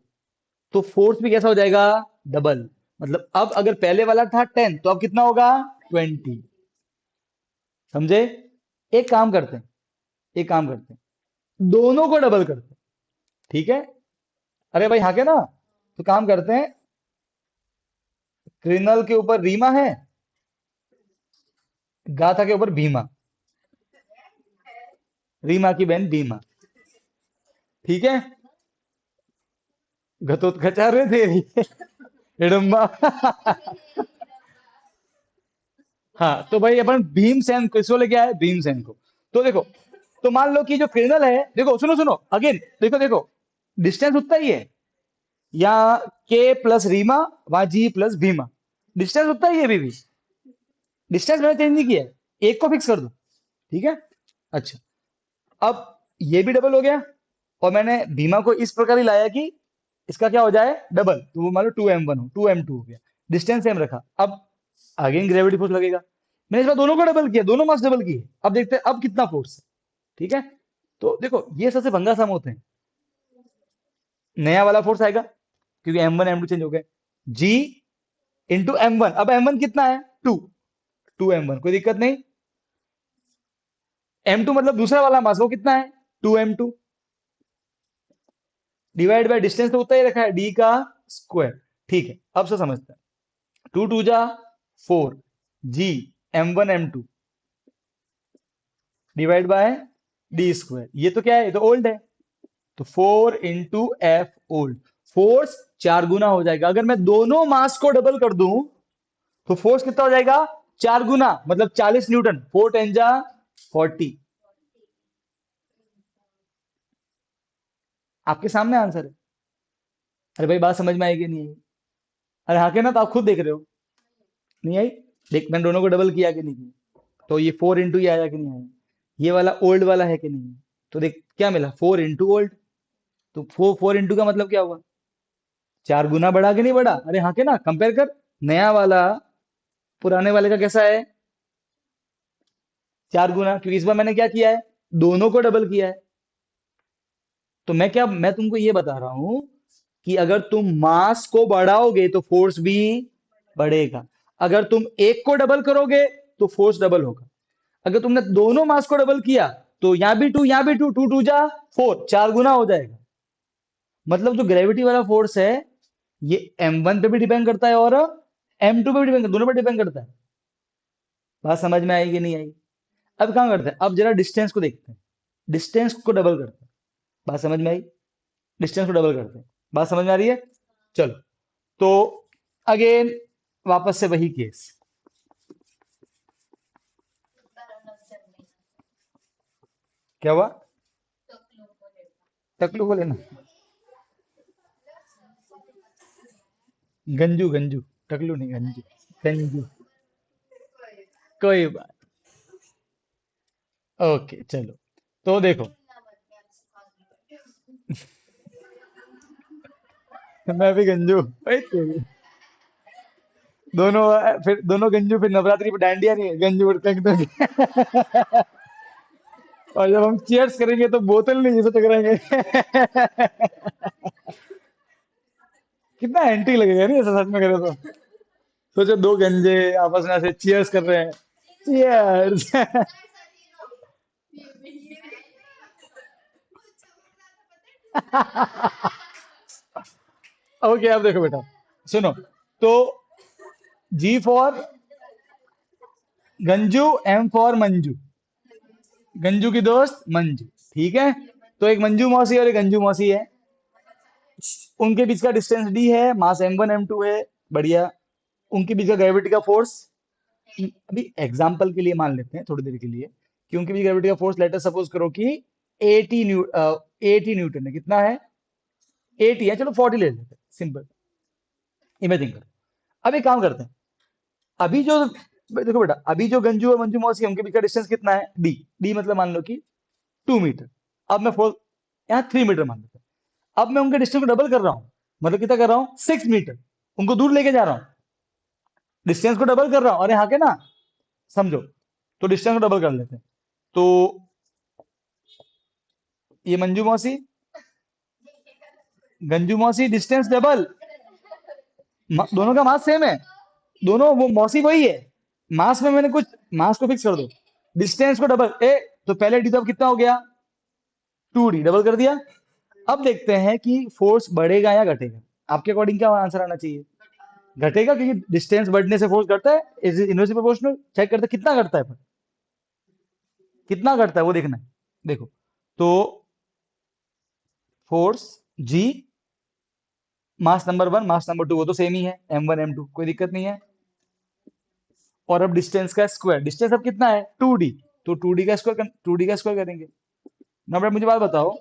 तो फोर्स भी कैसा हो जाएगा, डबल। मतलब अब अगर पहले वाला था 10, तो अब कितना होगा, 20। समझे? एक काम करते हैं, एक काम करते हैं, दोनों को डबल करते हैं, ठीक है। अरे भाई हाँ, क्या ना, तो काम करते हैं, क्रिनल के ऊपर रीमा है, गाथा के ऊपर भीमा, रीमा की बहन भीमा, ठीक है। घचोत्कचा रे तेरी हिडम्बा। हाँ, तो भाई अपन भीमसेन किसको लेके आए, भीमसेन को। तो देखो, तो मान लो कि जो क्रिनल है, देखो सुनो सुनो अगेन, देखो देखो, डिस्टेंस उतना ही है, यहाँ के प्लस रीमा, वहां जी प्लस भीमा, डिस्टेंस उतना ही है अभी भी, डिस्टेंस मैंने चेंज नहीं किया है, एक को फिक्स कर दो, ठीक है। अच्छा, अब ये भी डबल हो गया, और मैंने भीमा को इस प्रकार ही लाया कि इसका क्या हो जाए, डबल, तो वो मान लो 2m1 हो, 2m2 हो गया, डिस्टेंस सेम रखा। अब अगेन ग्रेविटी फोर्स लगेगा, मैंने इस बार दोनों को डबल किया, दोनों मास डबल किए, अब देखते हैं अब कितना फोर्स है, ठीक है। तो देखो ये सबसे भंगा सम होते हैं, नया वाला फोर्स आएगा, क्योंकि M1 M2 चेंज हो गए, जी इंटू M1, अब M1 कितना है, 2, 2m1, कोई दिक्कत नहीं। M2 मतलब दूसरा वाला मास, वो कितना है, 2m2, डिवाइड बाय डिस्टेंस तो उतना ही रखा है, डी का स्क्वायर, ठीक है। अब से समझते हैं, 2 2 जा 4, जी M1 M2 divide by D square, ये तो क्या है, ये तो ओल्ड है, तो 4 इंटू एफ ओल्ड, फोर्स 4 गुना हो जाएगा। अगर मैं दोनों मास को डबल कर दूं, तो फोर्स कितना हो जाएगा, 4 गुना, मतलब 40 न्यूटन, 4 10 जा 40। आपके सामने आंसर है, अरे भाई बात समझ में आएगी नहीं आई? अरे हाँ के ना, तो आप खुद देख रहे हो। नहीं आई? देख मैंने दोनों को डबल किया कि नहीं किया? तो ये 4 इंटू ये आया कि नहीं आया? ये वाला ओल्ड वाला है कि नहीं? तो देख क्या मिला, 4 इंटू ओल्ड। तो 4 इंटू का मतलब क्या हुआ? 4 गुना बढ़ा कि नहीं बढ़ा? अरे हाँ के ना, कंपेयर कर। नया वाला पुराने वाले का कैसा है? 4 गुना, क्योंकि इस बार मैंने क्या किया है, दोनों को डबल किया है। तो मैं तुमको ये बता रहा हूं कि अगर तुम मास को बढ़ाओगे तो फोर्स भी बढ़ेगा। अगर तुम एक को डबल करोगे तो फोर्स डबल होगा। अगर तुमने दोनों मास को डबल किया तो यहां भी टू, यहां भी टू, टू टू जा 4, 4 गुना हो जाएगा। मतलब जो ग्रेविटी वाला फोर्स है, ये M1 पे भी डिपेंड करता है और M2 पे भी डिपेंड करता है, दोनों पे डिपेंड करता है। बात समझ में आई कि नहीं आई? अब कहां करते हैं, अब जरा डिस्टेंस को देखते हैं। डिस्टेंस को डबल करते हैं। बात समझ में आई? डिस्टेंस को डबल करते हैं। बात समझ में आ रही है? चलो, तो अगेन वापस से वही केस। क्या हुआ? टकलू को लेना? गंजू गंजू, टकलू नहीं, गंजू। गंजू, कोई बात। ओके चलो, तो देखो। मैं भी गंजू, ओए तेरी। दोनों, फिर दोनों गंजू, फिर नवरात्रि पे डांडिया नहीं है, गंजू और टक। और जब हम चीयर्स करेंगे तो बोतल नहीं जैसे टकराएंगे। कितना एंटी लगेगा नहीं ऐसा सच में करे तो। सोचो दो गंजे आपस में ऐसे चीयर्स कर रहे हैं। चीयर्स। ओके अब देखो बेटा, सुनो। तो G for Ganju, M for Manju. Ganju की दोस्त मंजू, ठीक है। तो एक मंजू मौसी और एक गंजू मौसी है। उनके बीच का डिस्टेंस डी है, मास M1 M2 है। बढ़िया। उनके बीच का ग्रेविटी का फोर्स, अभी एग्जांपल के लिए मान लेते हैं थोड़ी देर के लिए कि उनके बीच ग्रेविटी का फोर्स, लेटर सपोज करो कि 80 न्यूटन है। कितना है? 80 है, चलो 40 ले लेते हैं, सिंपल। इमेजिन करो। अब एक काम करते हैं। अभी जो, देखो बेटा, अभी जो गंजू और मंजू मौसी है, उनके बीच का डिस्टेंस कितना है? डी। डी मतलब मान लो कि 2 मीटर। अब मैं फोर, यहाँ 3 मीटर मान लेते हैं। अब मैं उनके डिस्टेंस को डबल कर रहा हूँ। मतलब कितना कर रहा हूँ? 6 मीटर। उनको दूर लेके जा रहा हूँ, डिस्टेंस को डबल कर रहा हूँ। अरे हाँ के ना, समझो। तो डिस्टेंस को डबल कर लेते हैं। तो ये मंजू मौसी, गंजू मौसी, डिस्टेंस डबल। दोनों का मास सेम है, दोनों, वो मौसी वही है। मास में मैंने कुछ, मास को फिक्स कर दो, डिस्टेंस को डबल। तो पहले डी तो अब कितना हो गया? 2D, डबल कर दिया। अब देखते हैं कि फोर्स बढ़ेगा या घटेगा। आपके अकॉर्डिंग क्या आंसर आना चाहिए? घटेगा, क्योंकि डिस्टेंस बढ़ने से फोर्स घटता है, इज इनवर्सली प्रोपोर्शनल। चेक करते हैं कितना घटता है, पर कितना घटता है वो देखना है। देखो, तो फोर्स जी, मास नंबर 1, मास नंबर 2, वो तो सेम ही है, M1 M2, कोई दिक्कत नहीं है। और अब डिस्टेंस का स्क्वायर, डिस्टेंस अब कितना है? 2D। तो 2D का स्क्वायर, 2D का स्क्वायर करेंगे ना बेटा। मुझे बात बताओ,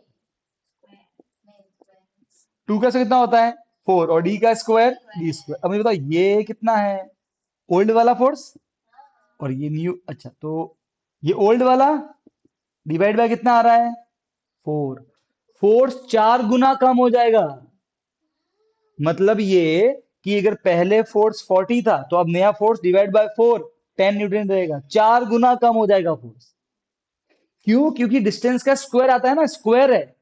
2 का स्क्वायर कितना होता है? 4, और D का स्क्वायर D²। अब मुझे बताओ ये कितना है? ओल्ड वाला फोर्स, और ये न्यू, अच्छा तो ये ओल्ड वाला डिवाइड बाय कितना आ रहा है? 4। फोर्स 4 गुना कम हो जाएगा। मतलब ये कि अगर पहले फोर्स 40 था, तो अब नया फोर्स डिवाइड बाय 4, 10 न्यूटन रहेगा। 4 गुना कम हो जाएगा फोर्स। क्यों? क्योंकि डिस्टेंस का स्क्वायर आता है ना, स्क्वायर है।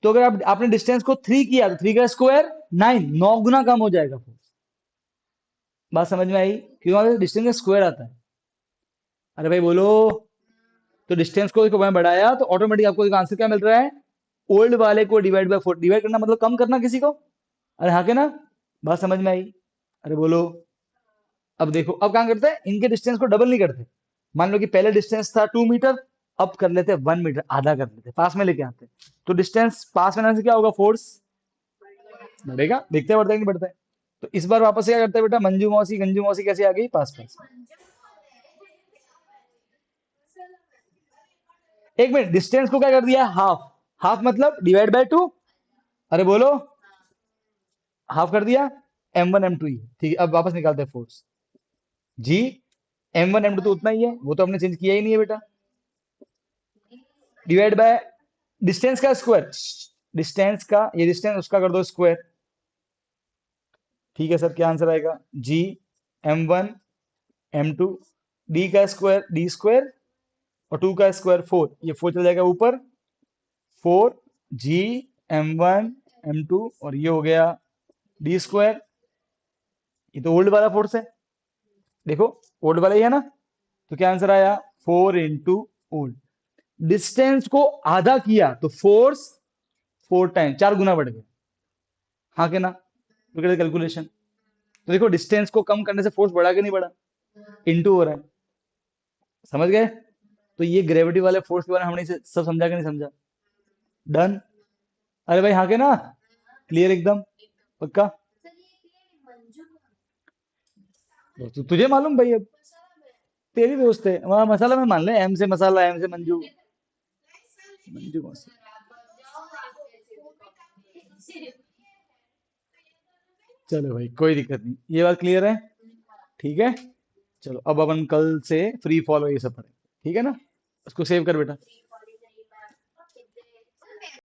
तो अगर आप आपने डिस्टेंस को 3 किया तो 3 का स्क्वायर 9, 9 गुना कम हो जाएगा फोर्स। बात समझ में आई? क्यों? डिस्टेंस का स्क्वायर आता है। अरे भाई बोलो। तो डिस्टेंस को देखो मैं बढ़ाया तो ऑटोमेटिक आपको एक आंसर क्या मिल रहा है? ओल्ड वाले को डिवाइड बाय 4, डिवाइड करना मतलब कम करना किसी को। अरे हाँ के ना, बात समझ में आई? अरे बोलो। अब देखो, अब क्या करते हैं, इनके डिस्टेंस को डबल नहीं करते। मान लो कि पहले डिस्टेंस था 2 मीटर, अब कर लेते हैं 1 मीटर, आधा कर लेते हैं, पास में लेके आते हैं। तो डिस्टेंस पास में आने से क्या होगा? फोर्स बढ़ेगा। देखते हैं बढ़ता है कि नहीं बढ़ता है। तो इस बार वापस से क्या करते हैं बेटा, मंजू मौसी गंजू मौसी कैसे आ गई? पास पास में। एक मिनट, डिस्टेंस को क्या कर दिया? हाफ। हाफ मतलब डिवाइड बाय 2। अरे बोलो। हाफ कर दिया, m1 m2 ही है, ठीक है। अब वापस निकालते हैं फोर्स। जी m1 m2 तो उतना ही है, वो तो हमने चेंज किया ही नहीं है बेटा। डिवाइड बाय डिस्टेंस का स्क्वायर, डिस्टेंस का, ये डिस्टेंस उसका कर दो स्क्वायर। ठीक है सर, क्या आंसर आएगा? जी m1 m2, डी का स्क्वायर डी स्क्वायर, और 2 का स्क्वायर 4, ये 4 चल जाएगा ऊपर, 4 g m1 m2, और ये हो गया डी स्क्वायर। ये तो ओल्ड वाला फोर्स है, देखो ओल्ड वाला ही है ना, तो क्या आंसर आया? 4 × ओल्ड। डिस्टेंस को आधा किया तो फोर्स 4 टाइम, 4 गुना बढ़ गया। हाँ के ना? तो कैलकुलेशन, तो देखो डिस्टेंस को कम करने से फोर्स बढ़ा के नहीं बढ़ा, इंटू हो रहा है। समझ गए? तो ये ग्रेविटी वाले फोर्स के बारे में हमने सब समझा कि नहीं समझा? डन? अरे भाई हाँ के ना? क्लियर एकदम? पक्का? तो तुझे मालूम भाई, अब तेरी दोस्त है वहां, मसाला में मान ले, एम से मसाला, एम से मंजू। मंजू कौन सी? चलो भाई कोई दिक्कत नहीं, ये बात क्लियर है। ठीक है, चलो अब अपन कल से फ्री फॉल और ये सब पढ़ें, ठीक है ना? उसको सेव कर बेटा।